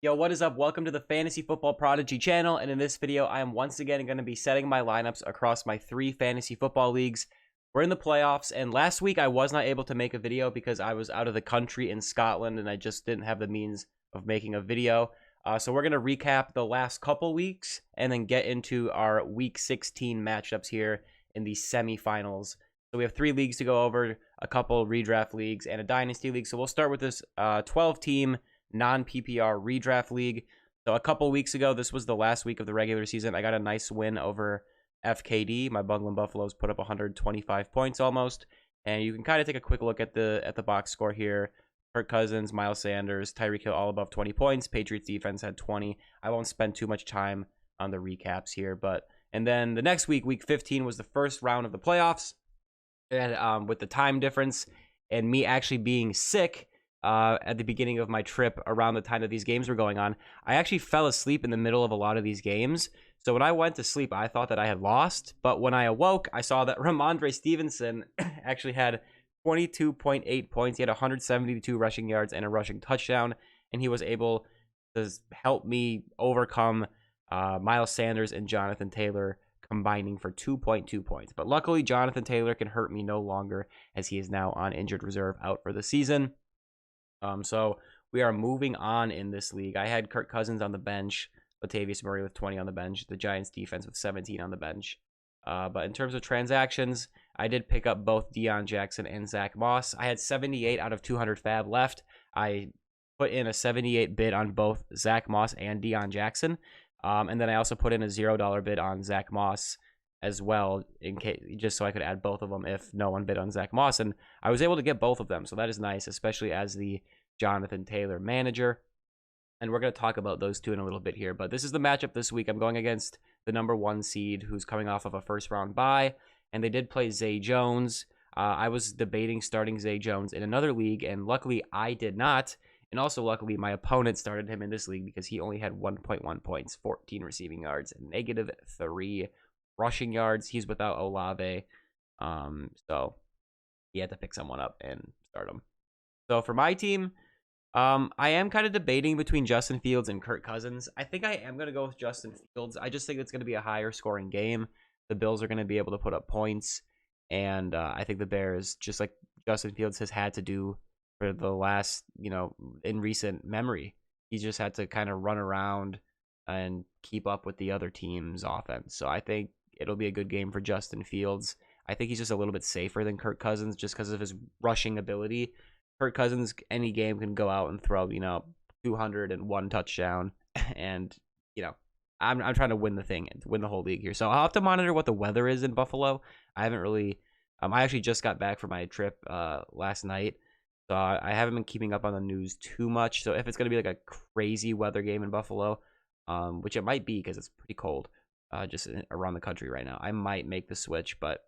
Yo, what is up? Welcome to the Fantasy Football Prodigy channel, and in this video, I am once again going to be setting my lineups across my 3 fantasy football leagues. We're in the playoffs, and last week I was not able to make a video because I was out of the country in Scotland, and I just didn't have the means of making a video. So we're going to recap the last couple weeks, and then get into our Week 16 matchups here in the semifinals. So we have 3 leagues to go over, a couple redraft leagues, and a dynasty league. So we'll start with this 12-team non-PPR redraft league. So a couple weeks ago, this was the last week of the regular season, I got a nice win over FKD. My Bungling Buffaloes put up 125 points almost, and you can kind of take a quick look at the box score here. Kirk Cousins, Miles Sanders, Tyreek Hill all above 20 points. Patriots defense had 20. I won't spend too much time on the recaps here, and then the next week, week 15, was the first round of the playoffs, and with the time difference and me actually being sick at the beginning of my trip around the time that these games were going on, I actually fell asleep in the middle of a lot of these games. So when I went to sleep, I thought that I had lost. But when I awoke, I saw that Rhamondre Stevenson actually had 22.8 points. He had 172 rushing yards and a rushing touchdown. And he was able to help me overcome Miles Sanders and Jonathan Taylor combining for 2.2 points. But luckily, Jonathan Taylor can hurt me no longer, as he is now on injured reserve out for the season. So we are moving on in this league. I had Kirk Cousins on the bench, Latavius Murray with 20 on the bench, the Giants defense with 17 on the bench. But in terms of transactions, I did pick up both Deon Jackson and Zach Moss. I had 78 out of 200 fab left. I put in a 78 bid on both Zach Moss and Deon Jackson. And then I also put in a $0 bid on Zach Moss as well, in case, just so I could add both of them if no one bid on Zach Moss, and I was able to get both of them, so that is nice, especially as the Jonathan Taylor manager. And we're going to talk about those two in a little bit here, but this is the matchup this week. I'm going against the number 1 seed, who's coming off of a first round bye, and they did play Zay Jones. I was debating starting Zay Jones in another league, and luckily I did not, and also luckily my opponent started him in this league because he only had 1.1 points, 14 receiving yards, and -3 rushing yards. He's without Olave, so he had to pick someone up and start him. So for my team, I am kind of debating between Justin Fields and Kirk Cousins. I think I am going to go with Justin Fields. I just think it's going to be a higher scoring game. The Bills are going to be able to put up points, and I think the Bears, just like Justin Fields has had to do for the last, in recent memory, he just had to kind of run around and keep up with the other team's offense. So I think it'll be a good game for Justin Fields. I think he's just a little bit safer than Kirk Cousins just because of his rushing ability. Kirk Cousins, any game, can go out and throw, 201 touchdown. And, I'm trying to win the thing and win the whole league here. So I'll have to monitor what the weather is in Buffalo. I haven't really, I actually just got back from my trip last night. So I haven't been keeping up on the news too much. So if it's going to be like a crazy weather game in Buffalo, which it might be because it's pretty cold, just around the country right now, I might make the switch, but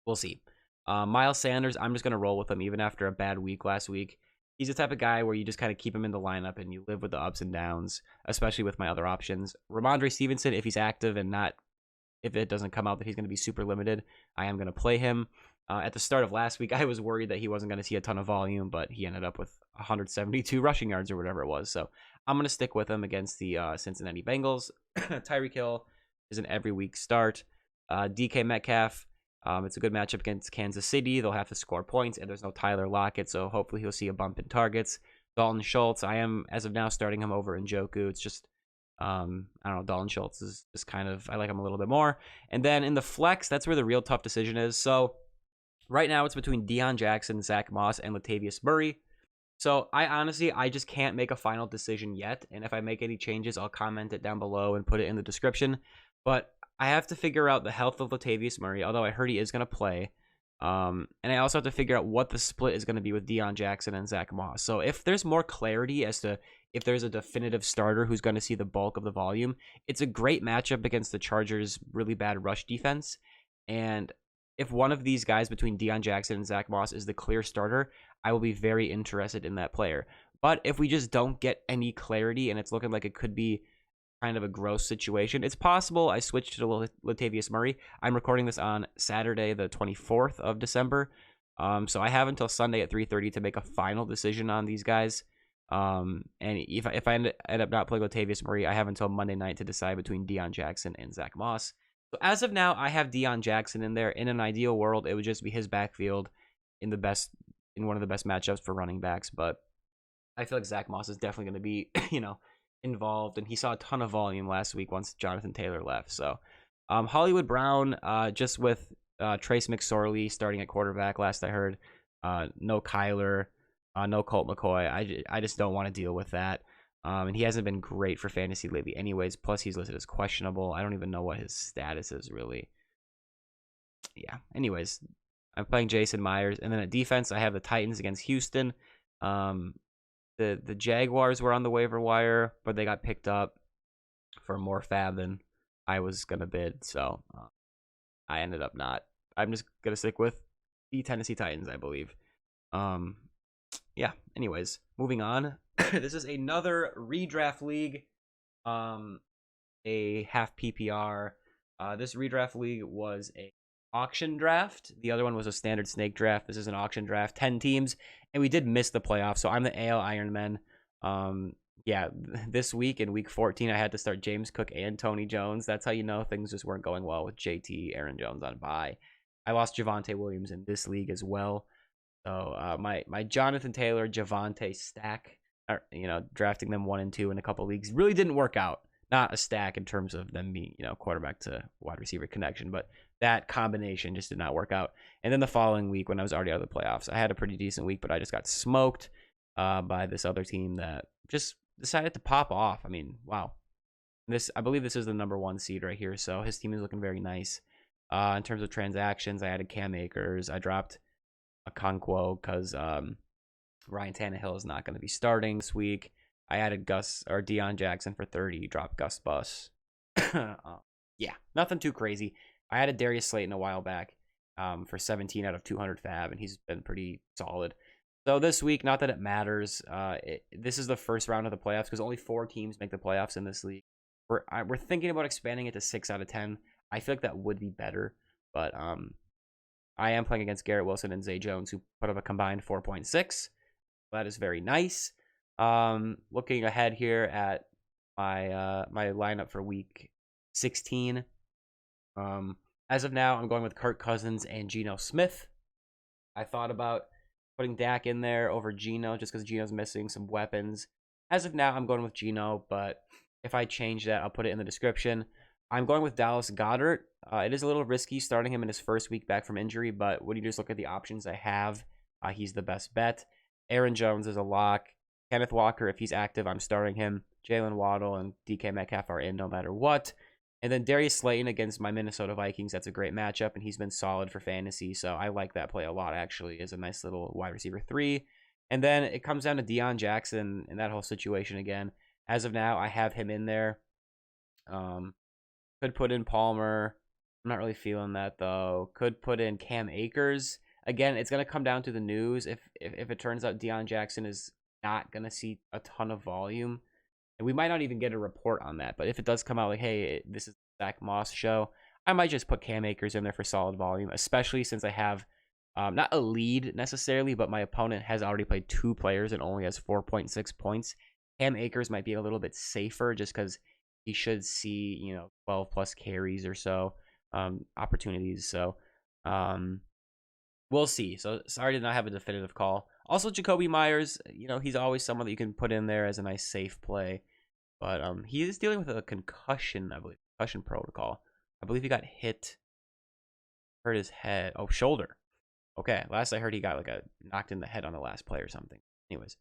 we'll see. Miles Sanders, I'm just going to roll with him even after a bad week last week. He's the type of guy where you just kind of keep him in the lineup and you live with the ups and downs, especially with my other options. Rhamondre Stevenson, if he's active and if it doesn't come out that he's going to be super limited, I am going to play him. At the start of last week, I was worried that he wasn't going to see a ton of volume, but he ended up with 172 rushing yards or whatever it was. So I'm going to stick with him against the Cincinnati Bengals. Tyreek Hill is an every week start. DK Metcalf, it's a good matchup against Kansas City. They'll have to score points, and there's no Tyler Lockett, so hopefully he'll see a bump in targets. Dalton Schultz, I am, as of now, starting him over Njoku. It's just, I don't know, Dalton Schultz is just kind of, I like him a little bit more. And then in the flex, that's where the real tough decision is. So right now it's between Deon Jackson, Zach Moss, and Latavius Murray. So I just can't make a final decision yet. And if I make any changes, I'll comment it down below and put it in the description. But I have to figure out the health of Latavius Murray, although I heard he is going to play. And I also have to figure out what the split is going to be with Deon Jackson and Zach Moss. So if there's more clarity as to if there's a definitive starter who's going to see the bulk of the volume, it's a great matchup against the Chargers' really bad rush defense. And if one of these guys between Deon Jackson and Zach Moss is the clear starter, I will be very interested in that player. But if we just don't get any clarity and it's looking like it could be kind of a gross situation, it's possible I switched to Latavius Murray. I'm recording this on Saturday, the 24th of December. So I have until Sunday at 3:30 to make a final decision on these guys. And if I end up not playing Latavius Murray, I have until Monday night to decide between Deon Jackson and Zach Moss. So as of now, I have Deon Jackson in there. In an ideal world, it would just be his backfield in one of the best matchups for running backs. But I feel like Zach Moss is definitely going to be, involved, and he saw a ton of volume last week once Jonathan Taylor left. So Hollywood Brown, just with Trace McSorley starting at quarterback, last I heard, no Kyler, no Colt McCoy. I just don't want to deal with that. And he hasn't been great for fantasy lately anyways. Plus, he's listed as questionable. I don't even know what his status is, really. Yeah, anyways, I'm playing Jason Meyers. And then at defense, I have the Titans against Houston. The Jaguars were on the waiver wire, but they got picked up for more fab than I was going to bid. So I ended up not. I'm just going to stick with the Tennessee Titans, I believe. Yeah, anyways, moving on. This is another redraft league, a half PPR. This redraft league was a auction draft. The other one was a standard snake draft. This is an auction draft, 10 teams, and we did miss the playoffs. So I'm the AL Ironman. Yeah, this week in week 14, I had to start James Cook and Tony Jones. That's how you know things just weren't going well with JT, Aaron Jones on bye. I lost Javonte Williams in this league as well. So my Jonathan Taylor, Javonte stack, drafting them 1 and 2 in a couple leagues really didn't work out. Not a stack in terms of them being, quarterback to wide receiver connection, but that combination just did not work out. And then the following week, when I was already out of the playoffs, I had a pretty decent week, but I just got smoked by this other team that just decided to pop off. I mean, wow. I believe this is the number 1 seed right here, so his team is looking very nice. In terms of transactions, I added Cam Akers. I dropped a Conquo because Ryan Tannehill is not going to be starting this week. I added Deon Jackson for 30, dropped Gus Bus. Yeah, nothing too crazy. I added Darius Slayton a while back for 17 out of 200 fab, and he's been pretty solid. So this week, not that it matters, this is the first round of the playoffs because only 4 teams make the playoffs in this league. We're thinking about expanding it to 6 out of 10. I feel like that would be better, but I am playing against Garrett Wilson and Zay Jones, who put up a combined 4.6. That is very nice. Looking ahead here at my lineup for week 16. As of now, I'm going with Kirk Cousins and Geno Smith. I thought about putting Dak in there over Geno just because Geno's missing some weapons. As of now, I'm going with Geno, but if I change that, I'll put it in the description. I'm going with Dallas Goedert. It is a little risky starting him in his first week back from injury, but when you just look at the options I have, he's the best bet. Aaron Jones is a lock. Kenneth Walker, if he's active, I'm starting him. Jalen Waddle and DK Metcalf are in no matter what. And then Darius Slayton against my Minnesota Vikings. That's a great matchup, and he's been solid for fantasy, so I like that play a lot, actually. Is a nice little wide receiver 3. And then it comes down to Deon Jackson and that whole situation again. As of now, I have him in there. Could put in Palmer. I'm not really feeling that, though. Could put in Cam Akers. Again, it's going to come down to the news. If it turns out Deon Jackson is not going to see a ton of volume, and we might not even get a report on that, but if it does come out like, hey, this is the Zach Moss show, I might just put Cam Akers in there for solid volume, especially since I have not a lead necessarily, but my opponent has already played 2 players and only has 4.6 points. Cam Akers might be a little bit safer just because he should see, 12 plus carries or so opportunities. So we'll see. So sorry to not have a definitive call. Also, Jakobi Meyers, he's always someone that you can put in there as a nice safe play. But he is dealing with a concussion, I believe. Concussion protocol. I believe he got hurt his head. Oh, shoulder. Okay, last I heard he got knocked in the head on the last play or something. Anyways,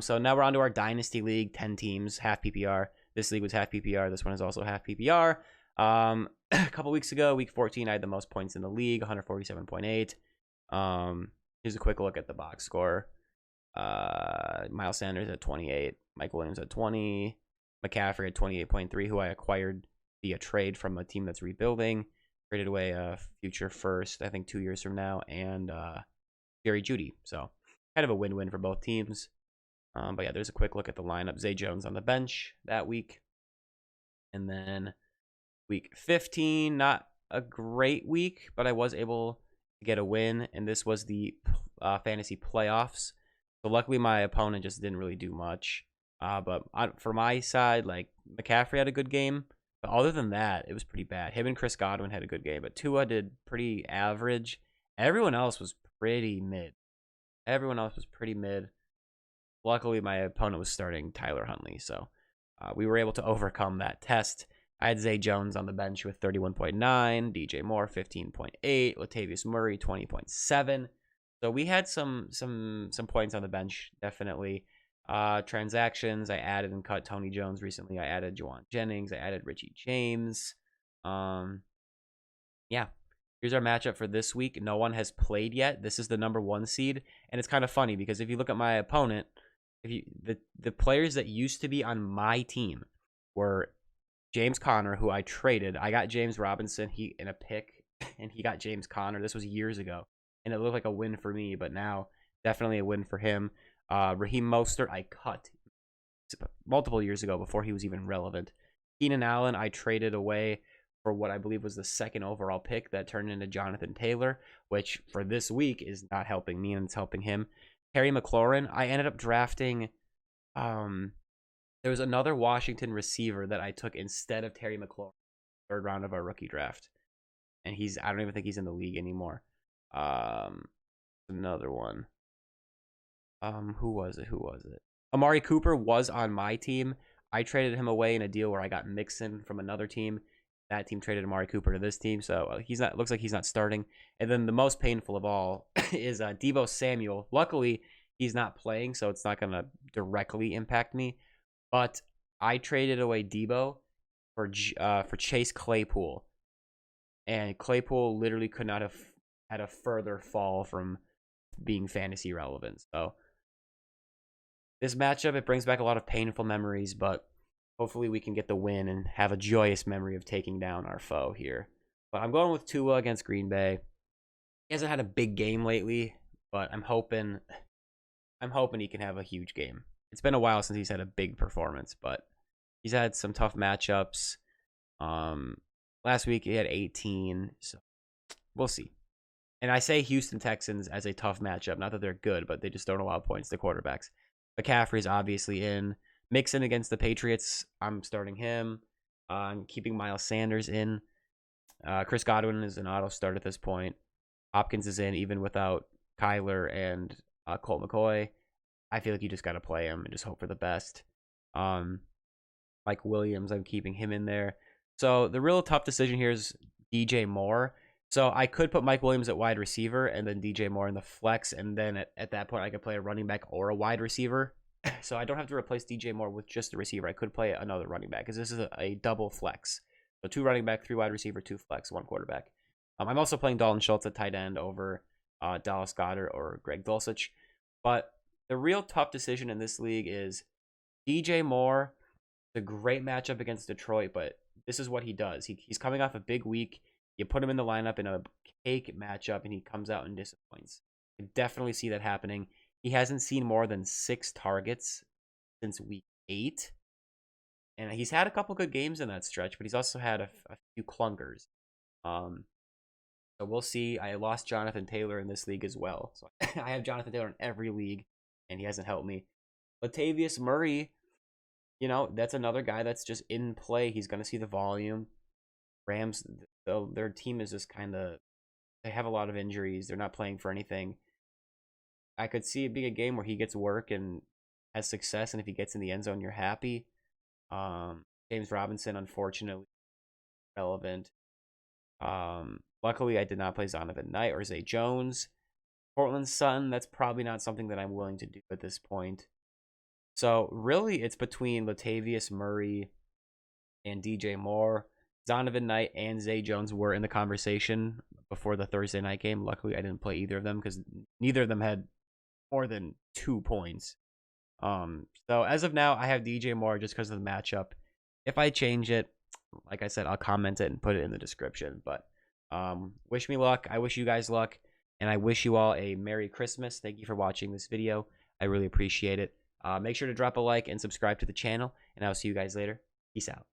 so now we're on to our Dynasty League, 10 teams, half PPR. This league was half PPR. This one is also half PPR. A couple weeks ago, week 14, I had the most points in the league, 147.8. Here's a quick look at the box score. Miles Sanders at 28, Mike Williams at 20, McCaffrey at 28.3, who I acquired via trade from a team that's rebuilding. Traded away a future first, I think 2 years from now, and Jerry Jeudy. So kind of a win-win for both teams. But yeah, there's a quick look at the lineup. Zay Jones on the bench that week. And then week 15, not a great week, but I was able to get a win. And this was the fantasy playoffs. So luckily my opponent just didn't really do much. But for my side, like McCaffrey had a good game. But other than that, it was pretty bad. Him and Chris Godwin had a good game, but Tua did pretty average. Everyone else was pretty mid. Everyone else was pretty mid. Luckily, my opponent was starting Tyler Huntley, so we were able to overcome that test. I had Zay Jones on the bench with 31.9, DJ Moore 15.8, Latavius Murray 20.7. So we had some points on the bench, definitely. Transactions, I added and cut Tony Jones recently. I added Juwan Jennings. I added Richie James. Yeah. Here's our matchup for this week. No one has played yet. This is the number 1 seed. And it's kind of funny because if you look at my opponent, the players that used to be on my team were James Conner, who I traded. I got James Robinson in a pick, and he got James Conner. This was years ago. And it looked like a win for me, but now definitely a win for him. Raheem Mostert, I cut multiple years ago before he was even relevant. Keenan Allen, I traded away for what I believe was the 2nd overall pick that turned into Jonathan Taylor, which for this week is not helping me and it's helping him. Terry McLaurin, I ended up drafting. There was another Washington receiver that I took instead of Terry McLaurin, 3rd round of our rookie draft, and I don't even think he's in the league anymore. Another one. Who was it? Amari Cooper was on my team. I traded him away in a deal where I got Mixon from another team. That team traded Amari Cooper to this team, so looks like he's not starting. And then the most painful of all is Deebo Samuel. Luckily, he's not playing, so it's not going to directly impact me. But I traded away Deebo for Chase Claypool. And Claypool literally could not have had a further fall from being fantasy relevant. So this matchup, it brings back a lot of painful memories, but hopefully we can get the win and have a joyous memory of taking down our foe here. But I'm going with Tua against Green Bay. He hasn't had a big game lately, but I'm hoping he can have a huge game. It's been a while since he's had a big performance, but he's had some tough matchups. Last week he had 18, so we'll see. And I say Houston Texans as a tough matchup. Not that they're good, but they just don't allow points to quarterbacks. McCaffrey's obviously in. Mixon against the Patriots, I'm starting him. I'm keeping Miles Sanders in. Chris Godwin is an auto start at this point. Hopkins is in even without Kyler and Colt McCoy. I feel like you just got to play him and just hope for the best. Mike Williams, I'm keeping him in there. So the real tough decision here is DJ Moore. So I could put Mike Williams at wide receiver and then DJ Moore in the flex. And then at that point, I could play a running back or a wide receiver. So I don't have to replace DJ Moore with just a receiver. I could play another running back because this is a double flex. So 2 running back, 3 wide receiver, 2 flex, 1 quarterback. I'm also playing Dalton Schultz at tight end over Dallas Goedert or Greg Dulcich. But the real tough decision in this league is DJ Moore. It's a great matchup against Detroit, but this is what he does. He's coming off a big week. You put him in the lineup in a cake matchup, and he comes out and disappoints. I definitely see that happening. He hasn't seen more than 6 targets since week 8. And he's had a couple good games in that stretch, but he's also had a few clunkers. So we'll see. I lost Jonathan Taylor in this league as well. So I have Jonathan Taylor in every league, and he hasn't helped me. Latavius Murray, that's another guy that's just in play. He's going to see the volume. Rams, their team is just they have a lot of injuries. They're not playing for anything. I could see it being a game where he gets work and has success, and if he gets in the end zone, you're happy. James Robinson, unfortunately, relevant. Luckily, I did not play Zonovan Knight or Zay Jones. Courtland Sutton, that's probably not something that I'm willing to do at this point. So, really, it's between Latavius Murray and DJ Moore. Zonovan Knight and Zay Jones were in the conversation before the Thursday night game. Luckily, I didn't play either of them because neither of them had more than 2 points. So as of now, I have DJ Moore just because of the matchup. If I change it, like I said, I'll comment it and put it in the description. But wish me luck. I wish you guys luck. And I wish you all a Merry Christmas. Thank you for watching this video. I really appreciate it. Make sure to drop a like and subscribe to the channel. And I'll see you guys later. Peace out.